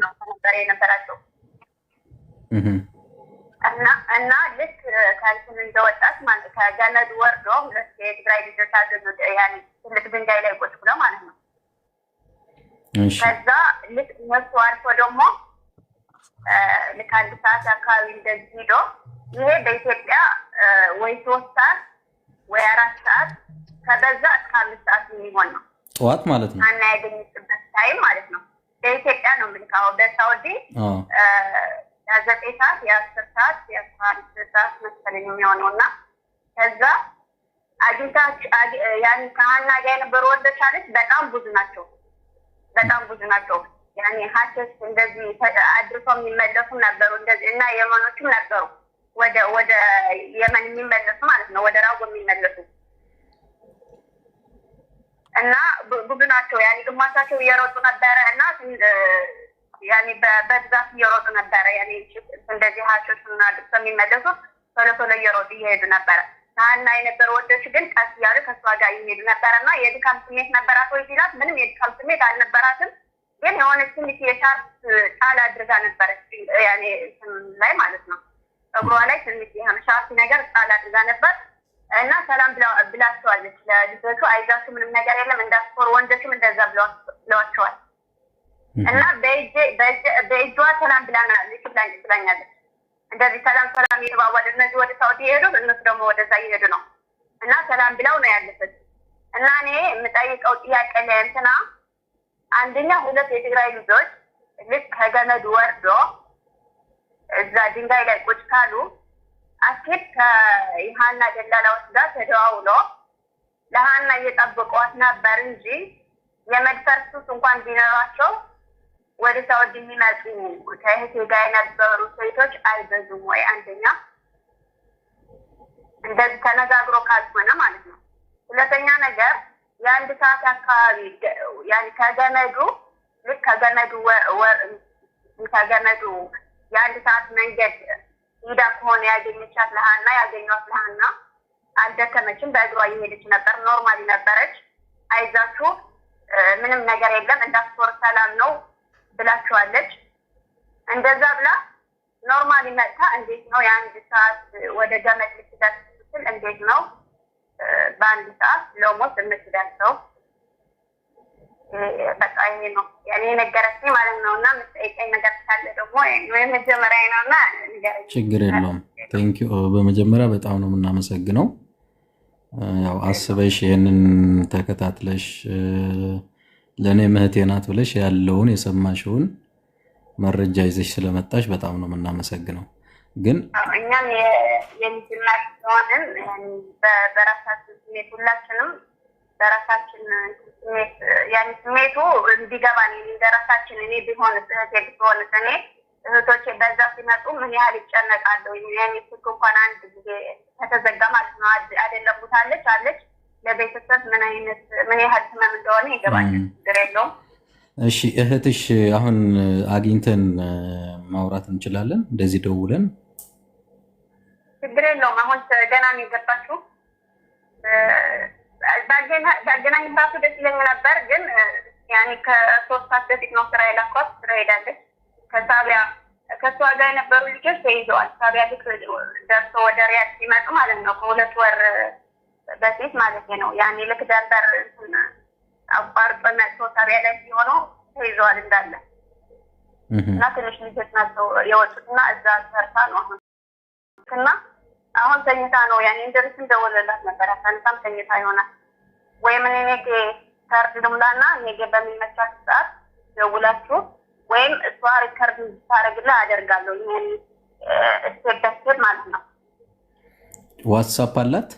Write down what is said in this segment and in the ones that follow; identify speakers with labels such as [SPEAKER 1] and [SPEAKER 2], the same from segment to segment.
[SPEAKER 1] ነው ነበር የነበራቸው እና ልክ ከእንትን እንደወጣት ማለት ከገመድ ወርዶ ሁለት የትግራይ ልጆች አገኙት። ያኔ ትልቅ ድንጋይ ላይ ቁጭ ብለው ማለት ነው። ከዛ ልክ እነሱ አልፎ ደግሞ ልክ 1 ሰዓት አካባቢ እንደዚህ ሄዶ ይሄ በኢትዮጵያ ወይ 3 ሰዓት ወይ 4 ሰዓት ከበዛ እስከ 5 ሰዓት የሚሆን ነው
[SPEAKER 2] ጠዋት ማለት ነው።
[SPEAKER 1] እና ያገኙበት ታይም ማለት ነው። በኢትዮጵያ ነው የምልካው። በሳውዲ 9 ሰዓት 10 ሰዓት 11 ሰዓት መሰለኝ የሚሆነው እና ከዛ አግኝታች ያኔ ከሀና ጋር የነበሩ ወንዶች አለች በጣም ብዙ ናቸው። ያኔ ሀቸስ እንደዚህ አድርሰው የሚመለሱ ነበሩ እንደዚህ እና የመኖችም ነበሩ ወደ የመን የሚመለሱ ማለት ነው፣ ወደ ራጎ የሚመለሱ እና ብዙ ናቸው። ያኔ ግማሻቸው እየሮጡ ነበረ እና ያኔ በብዛት እየሮጡ ነበረ። ያኔ እንደዚህ ሀቸስና አድርሰው የሚመለሱ ቶሎ እየሮጡ እየሄዱ ነበረ። ሀና የነበሩ ወንዶች ግን ቀስ እያሉ ከእሷ ጋር ይሄዱ ነበረ እና የድካም ስሜት ነበራት ወይ ሲላት ምንም የድካም ስሜት አልነበራትም። ግን የሆነ ትንሽ የሻርፕ ጣል አድርጋ ነበረች ያኔ ላይ ማለት ነው። እግሯ ላይ ትንሽ የሆነ ሻርፕ ነገር ጣል አድርጋ ነበር እና ሰላም ብላቸዋለች ለልጆቹ። አይዛችሁ ምንም ነገር የለም እንዳትኮሩ፣ ወንዶችም እንደዛ ብለዋቸዋል። እና በእጇ ሰላም ብላኛለች። እንደዚህ ሰላም የተባባሉ እነዚህ ወደ ሳውዲ የሄዱ እነሱ ደግሞ ወደዛ እየሄዱ ነው እና ሰላም ብለው ነው ያለፈች። እና እኔ የምጠይቀው ጥያቄ ለእንትና አንደኛ 2 የትግራይ ልጆች ልክ ከገመድ ወርዶ እዛ ድንጋይ ላይ ቁጭ ካሉ አስኬት ከሀና ደላላዎች ጋር ተደዋውሎ ለሀና እየጠበቋት ነበር እንጂ የመድፈር ሱስ እንኳን ቢኖራቸው ወደ ሳውዲ የሚመጡ ከእህቴ ጋር የነበሩ ሴቶች አይበዙም ወይ? አንደኛ እንደዚህ ተነጋግሮ ካልሆነ ማለት ነው። ሁለተኛ ነገር የ1 ሰዓት አካባቢ ያኔ ከገመዱ ልክ ከገመዱ የ1 ሰዓት መንገድ ሂዳ ከሆነ ያገኘቻት ለሀና አልደከመችም። በእግሯ እየሄደች ነበር። ኖርማሊ ነበረች። አይዛችሁ ምንም ነገር የለም እንዳትወር ሰላም ነው ብላችኋለች። እንደዛ ብላ ኖርማሊ መጣ። እንዴት ነው የ1 ሰዓት ወደ ገመድ ልትደርስ ስትል እንዴት ነው በ1 ሰዓት ለሞት የምትደርሰው? በቃ ይሄ ነው ያኔ ነገረችኝ ማለት ነው። እና የምትጠይቀኝ ነገር ካለ ደግሞ መጀመሪያ ነው እና ንገረኝ።
[SPEAKER 2] ችግር የለውም። ቴንኪው። በመጀመሪያ በጣም ነው የምናመሰግነው። ያው አስበሽ ይሄንን ተከታትለሽ ለእኔ እህቴ ናት ብለሽ ያለውን የሰማሽውን መረጃ ይዘሽ ስለመጣሽ በጣም ነው የምናመሰግነው። ግን
[SPEAKER 1] እኛም የሚስና ሲሆንን በራሳችን ስሜት ሁላችንም በራሳችን ስሜት ያኔ ስሜቱ እንዲገባን እንደራሳችን እኔ ቢሆን እህቴ ብትሆን እኔ እህቶቼ በዛ ሲመጡ ምን ያህል ይጨነቃሉ። ያኔ ስልክ እንኳን አንድ ጊዜ ከተዘጋ ማለት ነው አይደለም ቦታለች አለች ለቤተሰብ ምን ያህል ህመም እንደሆነ ይገባኛል። ችግር የለውም።
[SPEAKER 2] እሺ እህትሽ አሁን አግኝተን ማውራት እንችላለን? እንደዚህ ደውለን?
[SPEAKER 1] ችግር የለውም። አሁን ገና ነው የገባችው። ባገናኝባችሁ ደስ ይለኝ ነበር፣ ግን ያኔ ከ3 ሰዓት በፊት ነው ስራ የላኳት። ስራ ሄዳለች። ከእሷ ጋር የነበሩ ልጆች ተይዘዋል። ሳቢያ ልክ ደርሶ ወደ ሪያድ ሲመጡ ማለት ነው ከ2 ወር በፊት ማለት ነው። ያኔ ልክ ደንበር አቋርጦ መጥቶ ሳቢያ ላይ ሲሆኑ ተይዘዋል እንዳለ እና ትንሽ ልጆች ናቸው የወጡትና እዛ ሰርታ ነው አሁን ተኝታ ነው። ያኔ እንደርስ እንደወለላት ነበር። አሳንታም ተኝታ ይሆናል ወይ ምን ነገ ካርድ ልሙላና ነገ በሚመቻት ሰዓት ደውላችሁ ወይም እሷ ሪከርድ እንድታረግልህ አደርጋለሁ። ይሄን እስከደስር ማለት ነው።
[SPEAKER 2] ዋትስአፕ አላት?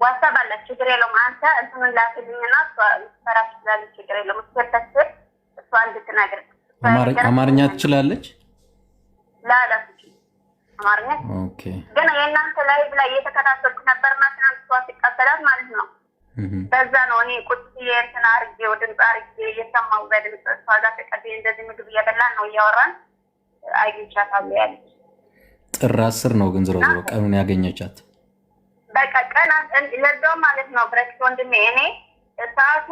[SPEAKER 1] ዋትስአፕ አላት። ችግር የለውም። አንተ እንትኑን ላክልኝና እሷ ሰራሽ ትላለች። ችግር የለውም። እስከደስር እሷ እንድትነግር።
[SPEAKER 2] አማርኛ ትችላለች?
[SPEAKER 1] ላላስ አማርኛ
[SPEAKER 2] ኦኬ።
[SPEAKER 1] ግን የእናንተ ላይቭ ላይ እየተከታተልኩ ነበርና ትናንት እሷ ሲቀበላት ማለት ነው። በዛ ነው እኔ ቁጭ እንትን አድርጌው ድምፅ አድርጌ እየሰማሁ በድምፅ እሷ ጋር ተቀብዬ እንደዚህ ምግብ እየበላን ነው እያወራን አግኝቻታለሁ ያለች።
[SPEAKER 2] ጥር 10 ነው ግን ዞሮ ቀኑን ያገኘቻት።
[SPEAKER 1] በቃ ቀን ለዛው ማለት ነው። ብሬክስ ወንድሜ እኔ ሰዓቱ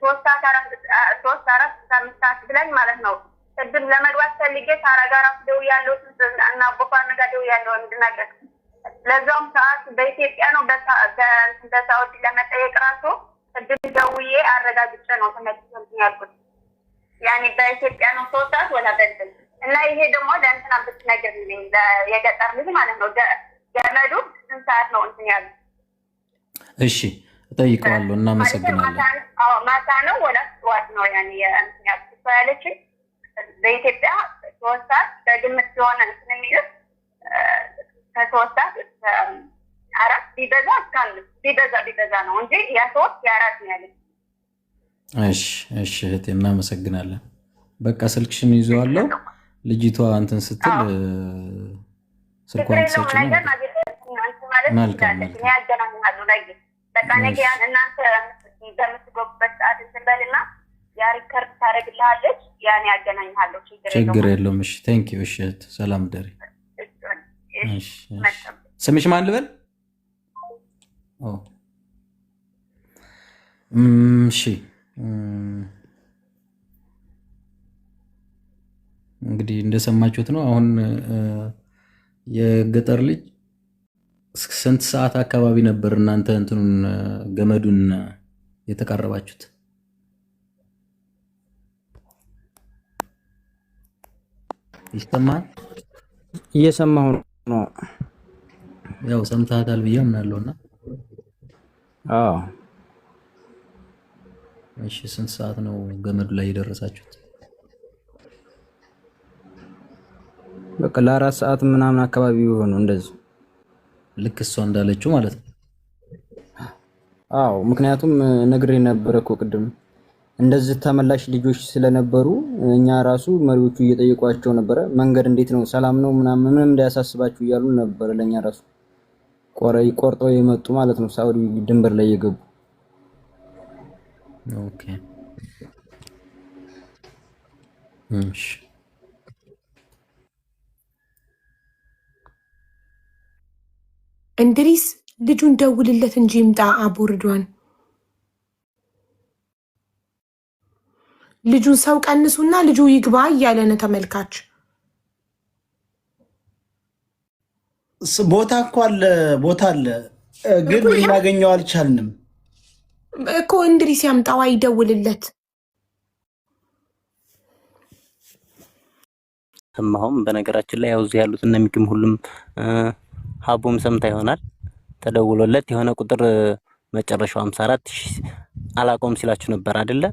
[SPEAKER 1] 3:45 ብለን ማለት ነው። ቅድም ለመግባት ፈልጌ ሳራ ጋር ደውያለሁ እና ቦፋን ጋር ደውያለሁ እንድናገር። ለዛውም ሰዓት በኢትዮጵያ ነው በሳውዲ ለመጠየቅ ራሱ ቅድም ደውዬ አረጋግጬ ነው ተመልሰን ያልኩት። ያኔ በኢትዮጵያ ነው 3 ሰዓት ወላ በልተን እና ይሄ ደግሞ ለእንትና ብትነግርልኝ የገጠር ልጅ ማለት ነው ገመዱ ስንት ሰዓት ነው እንትን ያሉት?
[SPEAKER 2] እሺ እጠይቀዋለሁ። እናመሰግናለን።
[SPEAKER 1] ማታ ነው ወላ ጠዋት ነው ያኔ እንትን ያልኩት ያለችኝ። በኢትዮጵያ 3 ሰዓት በግምት ሲሆን እንትን የሚሉት ከ3 ሰዓት እስከ 4 ቢበዛ እስከ 5 ቢበዛ ነው እንጂ ያ3 ያ4 ነው ያለች።
[SPEAKER 2] እሺ እህቴ እናመሰግናለን። በቃ ስልክሽን ይዘዋለሁ። ልጅቷ እንትን ስትል ስልኳን ትሰጪ ነው። መልካም
[SPEAKER 1] ያገናኛሉ ነገ በቃ ነገ እናንተ በምትገቡበት ሰዓት እንትን በልና ያ ሪከርድ ታደርግልሃለች። ያን ያገናኛለሁ።
[SPEAKER 2] ችግር የለውም። እሺ ቴንክ ዩ። እሺ ሰላም ደሪ። ስምሽ ማን ልበል? እሺ እንግዲህ እንደሰማችሁት ነው። አሁን የገጠር ልጅ ስንት ሰዓት አካባቢ ነበር እናንተ እንትኑን ገመዱን የተቃረባችሁት? ይሰማል?
[SPEAKER 3] እየሰማሁ ነው።
[SPEAKER 2] ያው ሰምታታል ብዬ አምናለሁና።
[SPEAKER 3] አዎ።
[SPEAKER 2] እሺ ስንት ሰዓት ነው ገመዱ ላይ የደረሳችሁት?
[SPEAKER 3] በቃ ለ4 ሰዓት ምናምን አካባቢ ሆኖ እንደዚህ
[SPEAKER 2] ልክ እሷ እንዳለችው ማለት ነው።
[SPEAKER 3] አዎ ምክንያቱም ነግሬ ነበር እኮ ቅድም እንደዚህ ተመላሽ ልጆች ስለነበሩ እኛ ራሱ መሪዎቹ እየጠየቋቸው ነበረ። መንገድ እንዴት ነው ሰላም ነው ምናምን ምንም እንዳያሳስባችሁ እያሉ ነበር። ለኛ ራሱ ቆርጠው የመጡ ማለት ነው ሳውዲ ድንበር ላይ የገቡ።
[SPEAKER 2] ኦኬ እሺ
[SPEAKER 4] እንድሪስ ልጁን ደውልለት እንጂ ይምጣ። አቡርዷን ልጁን ሰው ቀንሱና ልጁ ይግባ እያለ ነው ተመልካች።
[SPEAKER 5] ቦታ እኮ አለ፣ ቦታ አለ፣ ግን ልናገኘው አልቻልንም
[SPEAKER 4] እኮ። እንድሪስ ያምጣው አይደውልለት።
[SPEAKER 6] ሰማሁም በነገራችን ላይ ያው እዚህ ያሉት እነ ሚኪም ሁሉም ሀቡም ሰምታ ይሆናል። ተደውሎለት የሆነ ቁጥር መጨረሻው 54 አላቆም ሲላችሁ ነበር አይደለ?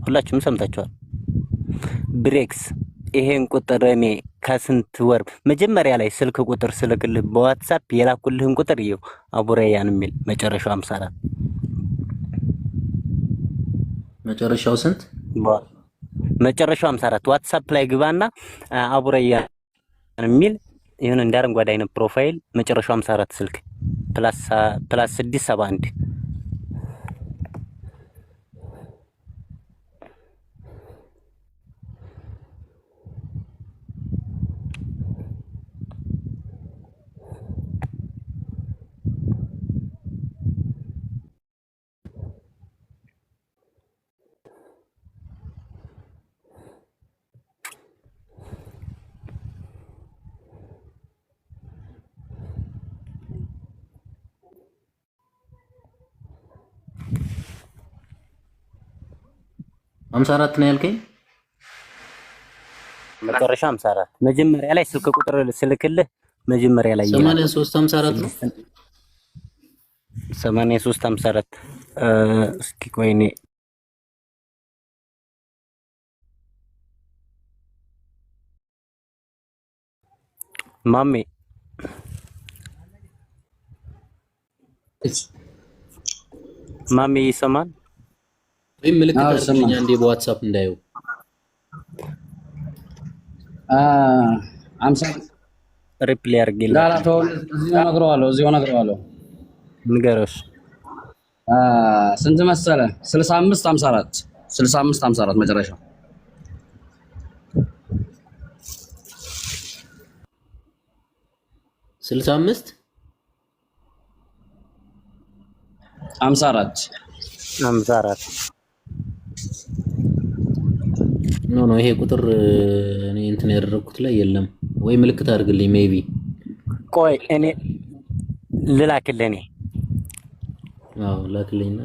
[SPEAKER 6] ሁላችሁም ሰምታችኋል። ብሬክስ ይሄን ቁጥር እኔ ከስንት ወር መጀመሪያ ላይ ስልክ ቁጥር ስልክልህ በዋትስአፕ የላኩልህን ቁጥር ይኸው አቡረያን የሚል መጨረሻው 54
[SPEAKER 2] መጨረሻው ስንት?
[SPEAKER 6] መጨረሻው 54 ዋትስአፕ ላይ ግባና አቡረያን የሚል ይሁን እንደ አረንጓዴ አይነት ፕሮፋይል መጨረሻው 54 ስልክ ፕላስ 671
[SPEAKER 2] 54 ነው ያልከኝ?
[SPEAKER 6] መጨረሻ 54 መጀመሪያ ላይ ስልክ ቁጥር ስልክልህ መጀመሪያ ላይ
[SPEAKER 2] 83 54 ነው
[SPEAKER 6] 83 54 እስኪ ቆይኔ ማሜ ይሰማል?
[SPEAKER 2] ወይም ምልክት አድርግልኝ አንዴ በዋትስአፕ እንዳየው።
[SPEAKER 3] 50
[SPEAKER 6] ሪፕላይ አድርጌልህ
[SPEAKER 3] ዳላተው እዚሁ ነግረዋለሁ።
[SPEAKER 6] ንገረሽ
[SPEAKER 3] ስንት መሰለ? 65 54 65 54 መጨረሻው
[SPEAKER 2] 65
[SPEAKER 3] 54
[SPEAKER 6] 54
[SPEAKER 2] ኖ ይሄ ቁጥር እኔ እንትን ያደረኩት ላይ የለም ወይ ምልክት አድርግልኝ ሜቢ
[SPEAKER 6] ቆይ እኔ ልላክልህ እኔ
[SPEAKER 2] አዎ ላክልኝና